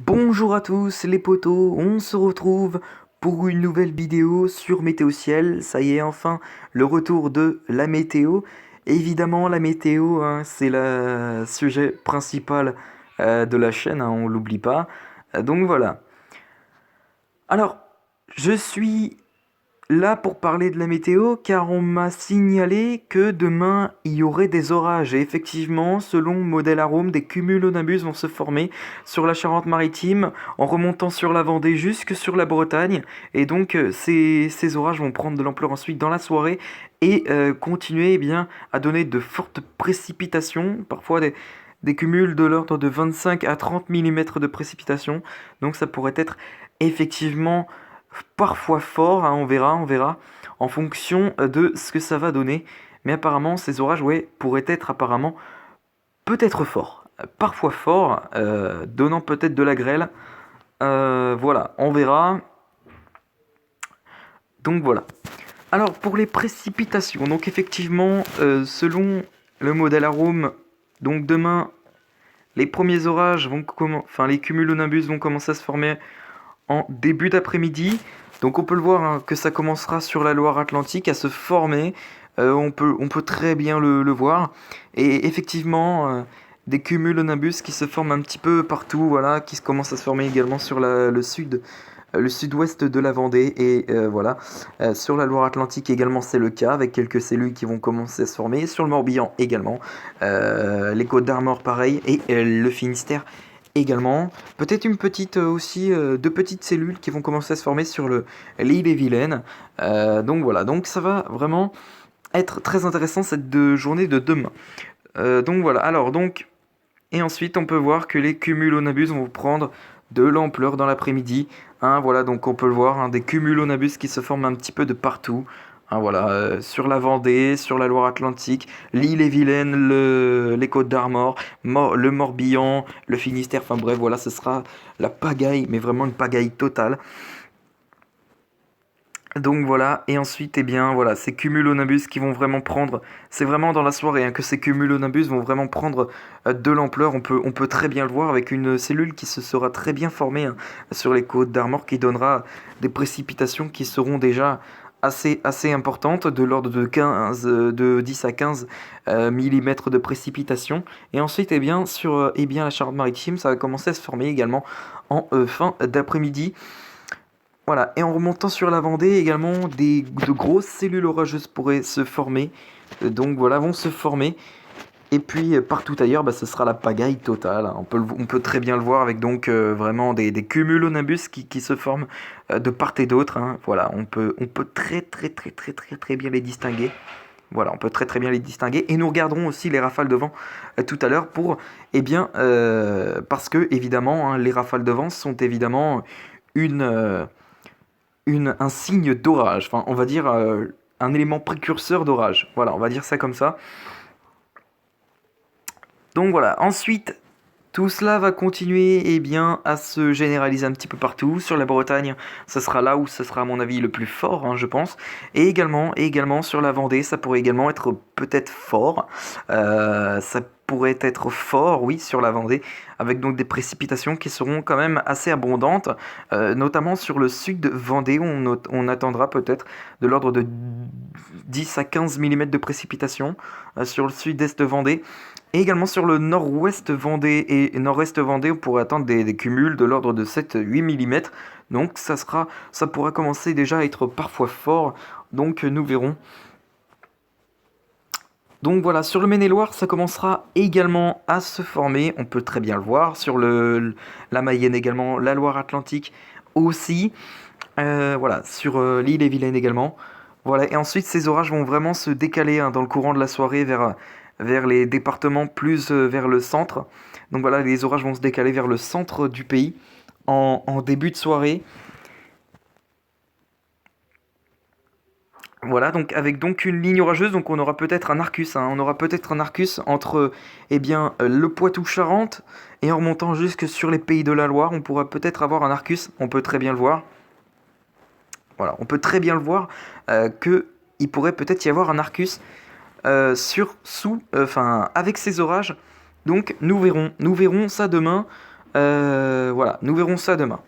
Bonjour à tous les potos, on se retrouve pour une nouvelle vidéo sur Météo Ciel. Ça y est, enfin, le retour de la météo. Évidemment, la météo, hein, c'est le sujet principal de la chaîne, hein, on l'oublie pas. Donc voilà. Alors, je suis là pour parler de la météo car on m'a signalé que demain il y aurait des orages et effectivement selon Modèle Arome des cumulonimbus vont se former sur la Charente-Maritime en remontant sur la Vendée jusque sur la Bretagne et donc ces orages vont prendre de l'ampleur ensuite dans la soirée et continuer à donner de fortes précipitations, parfois des cumuls de l'ordre de 25 à 30 mm de précipitations, donc ça pourrait être effectivement parfois fort, hein, on verra, en fonction de ce que ça va donner. Mais apparemment, ces orages, ouais, pourraient être apparemment peut-être forts, parfois forts, donnant peut-être de la grêle. Voilà, on verra. Donc voilà. Alors pour les précipitations, donc effectivement, selon le modèle Arome, donc demain, les premiers orages enfin les cumulonimbus vont commencer à se former en début d'après-midi. Donc on peut le voir, hein, que ça commencera sur la Loire-Atlantique à se former. On peut très bien le voir. Et effectivement, des cumulonimbus qui se forment un petit peu partout, voilà, qui commencent à se former également sur le sud-ouest de la Vendée. Et voilà, sur la Loire-Atlantique également c'est le cas, avec quelques cellules qui vont commencer à se former. Sur le Morbihan également. Les Côtes d'Armor pareil. Et le Finistère également. Peut-être une petite aussi, deux petites cellules qui vont commencer à se former sur l'île et Vilaine. Donc voilà, donc ça va vraiment être très intéressant cette journée de demain. Donc voilà, alors donc, et ensuite on peut voir que les cumulonimbus vont prendre de l'ampleur dans l'après-midi. Hein, voilà, donc on peut le voir, hein, des cumulonimbus qui se forment un petit peu de partout. Hein, voilà, sur la Vendée, sur la Loire-Atlantique, l'île-et-Vilaine, les Côtes d'Armor, le Morbihan, le Finistère, enfin bref, voilà, ce sera la pagaille, mais vraiment une pagaille totale. Donc voilà, et ensuite, eh bien, voilà, ces cumulonimbus qui vont vraiment prendre, c'est vraiment dans la soirée, hein, que ces cumulonimbus vont vraiment prendre de l'ampleur. On peut très bien le voir avec une cellule qui se sera très bien formée, hein, sur les côtes d'Armor, qui donnera des précipitations qui seront déjà assez importantes, de l'ordre de 15, de 10 à 15 mm de précipitation. Et ensuite, eh bien, sur la Charente-Maritime, ça va commencer à se former également en fin d'après-midi. Voilà, et en remontant sur la Vendée, également, de grosses cellules orageuses pourraient se former. Donc voilà, vont se former. Et puis partout ailleurs, bah, ce sera la pagaille totale. On peut très bien le voir avec donc vraiment des cumulonimbus qui se forment de part et d'autre. Hein. Voilà, on peut très bien les distinguer. Voilà, on peut très bien les distinguer. Et nous regarderons aussi les rafales de vent tout à l'heure parce que évidemment, hein, les rafales de vent sont évidemment une, euh, un signe d'orage, enfin on va dire un élément précurseur d'orage. Voilà, on va dire ça comme ça. Donc voilà, ensuite tout cela va continuer à se généraliser un petit peu partout. Sur la Bretagne, ce sera là où ce sera à mon avis le plus fort, hein, je pense. Et également sur la Vendée, ça pourrait également être peut-être fort. Ça pourrait être fort, oui, sur la Vendée, avec donc des précipitations qui seront quand même assez abondantes, notamment sur le sud de Vendée, où on attendra peut-être de l'ordre de 10 à 15 mm de précipitations, sur le sud-est de Vendée. Et également sur le nord-ouest Vendée et nord-est Vendée, on pourrait attendre des cumuls de l'ordre de 7-8 mm. Donc ça pourra commencer déjà à être parfois fort. Donc nous verrons. Donc voilà, sur le Maine-et-Loire, ça commencera également à se former. On peut très bien le voir. Sur la Mayenne également, la Loire-Atlantique aussi. Voilà, sur l'île-et-Vilaine également. Voilà, et ensuite ces orages vont vraiment se décaler, hein, dans le courant de la soirée vers les départements plus vers le centre. Donc voilà, les orages vont se décaler vers le centre du pays en début de soirée. Voilà, donc avec donc une ligne orageuse, donc on aura peut-être un arcus, hein, on aura peut-être un arcus entre le Poitou-Charentes et en remontant jusque sur les pays de la Loire, on pourra peut-être avoir un arcus, on peut très bien le voir. Voilà, on peut très bien le voir que il pourrait peut-être y avoir un arcus avec ces orages. Donc nous verrons ça demain. Voilà, nous verrons ça demain.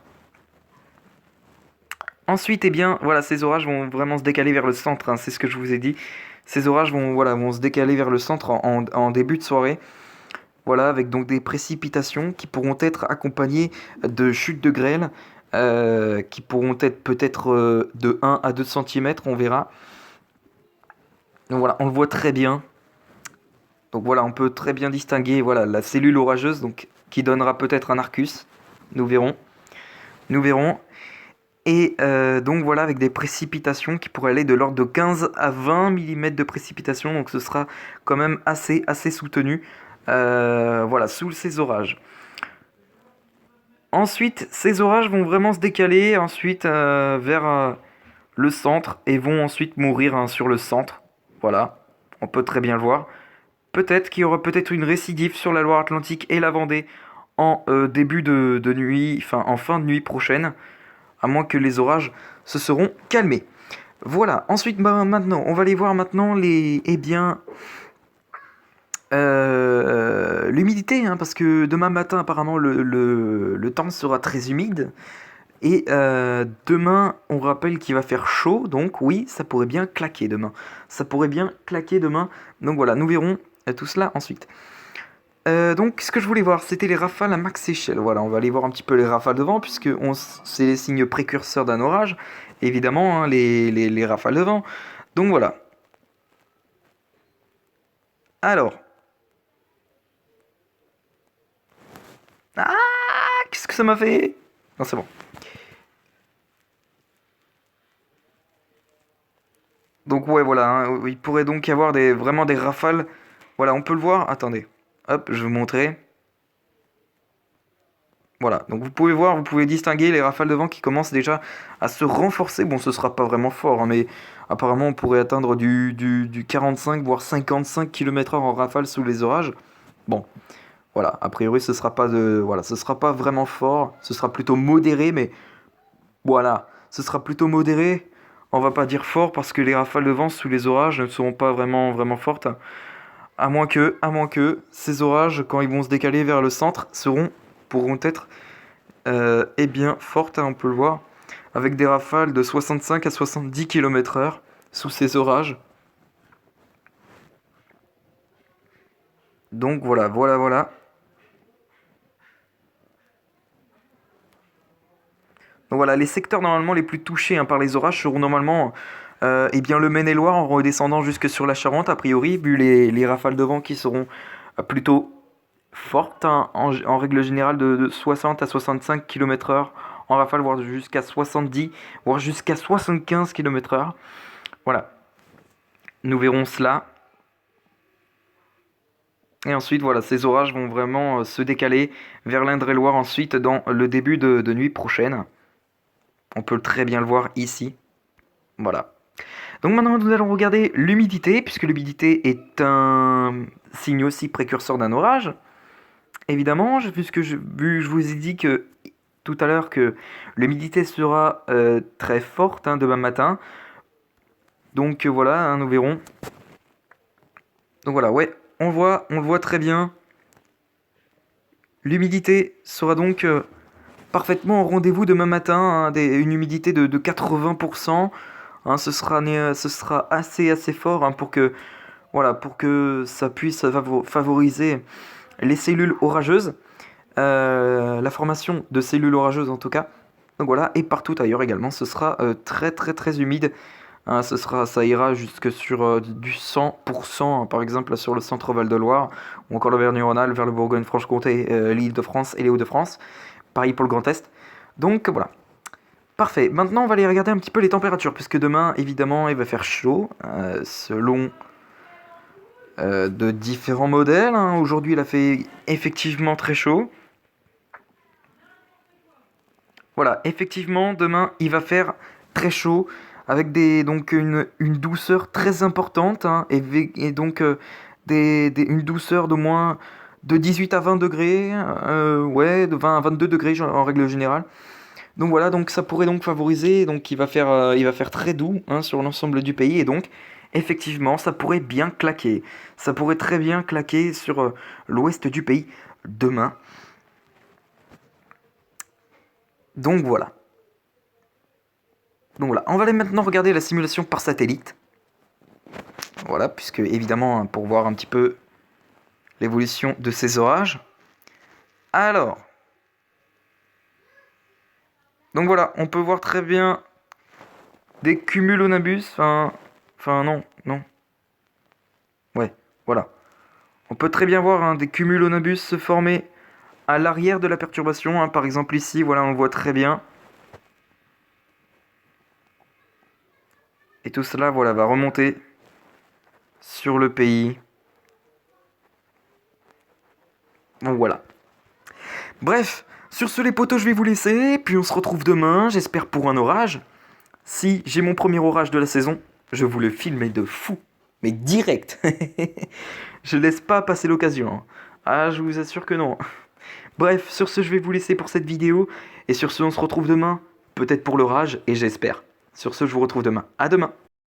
Ensuite, eh bien, voilà, ces orages vont vraiment se décaler vers le centre, hein, c'est ce que je vous ai dit. Ces orages vont, voilà, vont se décaler vers le centre en début de soirée. Voilà, avec donc des précipitations qui pourront être accompagnées de chutes de grêle, qui pourront être peut-être de 1 à 2 cm, on verra. Donc voilà, on le voit très bien. Donc voilà, on peut très bien distinguer voilà, la cellule orageuse donc, qui donnera peut-être un arcus. Nous verrons. Nous verrons. Et donc voilà, avec des précipitations qui pourraient aller de l'ordre de 15 à 20 mm de précipitations. Donc ce sera quand même assez soutenu. Voilà, sous ces orages. Ensuite, ces orages vont vraiment se décaler ensuite vers le centre et vont ensuite mourir hein, sur le centre. Voilà, on peut très bien le voir. Peut-être qu'il y aura peut-être une récidive sur la Loire-Atlantique et la Vendée en début de nuit, enfin en fin de nuit prochaine, à moins que les orages se seront calmés. Voilà, ensuite maintenant, on va aller voir maintenant les, eh bien, l'humidité, hein, parce que demain matin apparemment le temps sera très humide. Et demain, on rappelle qu'il va faire chaud, donc oui, ça pourrait bien claquer demain. Ça pourrait bien claquer demain. Donc voilà, nous verrons tout cela ensuite. Donc, ce que je voulais voir, c'était les rafales à max échelle. Voilà, on va aller voir un petit peu les rafales de vent, puisque c'est les signes précurseurs d'un orage. Évidemment, hein, les rafales de vent. Donc voilà. Alors. Ah, qu'est-ce que ça m'a fait? Non, c'est bon. Donc ouais, voilà, hein, il pourrait donc y avoir vraiment des rafales. Voilà, on peut le voir. Attendez. Hop, je vais vous montrer. Voilà, donc vous pouvez voir, vous pouvez distinguer les rafales de vent qui commencent déjà à se renforcer. Bon, ce sera pas vraiment fort, hein, mais apparemment on pourrait atteindre du 45 voire 55 km/h en rafale sous les orages. Bon, voilà, a priori voilà, ce sera pas vraiment fort, ce sera plutôt modéré, mais voilà, ce sera plutôt modéré. On va pas dire fort parce que les rafales de vent sous les orages ne seront pas vraiment fortes. À moins que ces orages, quand ils vont se décaler vers le centre, pourront être eh bien fortes, hein, on peut le voir, avec des rafales de 65 à 70 km/h sous ces orages. Donc voilà. Donc voilà, les secteurs normalement les plus touchés hein, par les orages seront normalement eh bien, le Maine-et-Loire en redescendant jusque sur la Charente, a priori, vu les rafales de vent qui seront plutôt fortes, hein, en règle générale de 60 à 65 km/h en rafale, voire jusqu'à 70, voire jusqu'à 75 km/h. Voilà, nous verrons cela. Et ensuite, voilà, ces orages vont vraiment se décaler vers l'Indre-et-Loire ensuite dans le début de nuit prochaine. On peut très bien le voir ici. Voilà. Donc maintenant, nous allons regarder l'humidité, puisque l'humidité est un signe aussi précurseur d'un orage. Évidemment, puisque je vous ai dit que tout à l'heure que l'humidité sera très forte hein, demain matin. Donc voilà, hein, nous verrons. Donc voilà, ouais, on le voit très bien. L'humidité sera donc parfaitement au rendez-vous demain matin, hein, une humidité de 80%. Hein, ce sera assez fort hein, pour que ça puisse favoriser les cellules orageuses, la formation de cellules orageuses en tout cas. Donc voilà, et partout ailleurs également, ce sera très humide. Hein, ça ira jusque sur du 100%, hein, par exemple sur le centre Val-de-Loire, ou encore l'Auvergne-Rhône-Alpes vers le Bourgogne-Franche-Comté, l'Île-de-France et les Hauts-de-France. Pareil pour le Grand Est. Donc voilà. Parfait. Maintenant, on va aller regarder un petit peu les températures, puisque demain, évidemment, il va faire chaud, selon de différents modèles. Hein. Aujourd'hui, il a fait effectivement très chaud. Voilà, effectivement, demain, il va faire très chaud, avec donc une douceur très importante, hein, et donc une douceur d'au moins de 18 à 20 degrés, ouais, de 20 à 22 degrés en règle générale. Donc voilà, donc ça pourrait donc favoriser, donc il va faire très doux hein, sur l'ensemble du pays, et donc effectivement, ça pourrait bien claquer. Ça pourrait très bien claquer sur l'ouest du pays demain. Donc voilà. Donc voilà, on va aller maintenant regarder la simulation par satellite. Voilà, puisque évidemment, pour voir un petit peu l'évolution de ces orages. Alors, donc voilà, on peut voir très bien des cumulonimbus, enfin non. Ouais, voilà. On peut très bien voir des cumulonimbus se former à l'arrière de la perturbation. Par exemple ici, voilà, on le voit très bien. Et tout cela, voilà, va remonter sur le pays. Donc voilà. Bref, sur ce les potos, je vais vous laisser. Puis on se retrouve demain, j'espère pour un orage. Si j'ai mon premier orage de la saison, je vous le filme de fou. Mais direct. Je laisse pas passer l'occasion. Ah, je vous assure que non. Bref, sur ce, je vais vous laisser pour cette vidéo. Et sur ce, on se retrouve demain. Peut-être pour l'orage, et j'espère. Sur ce, je vous retrouve demain. À demain.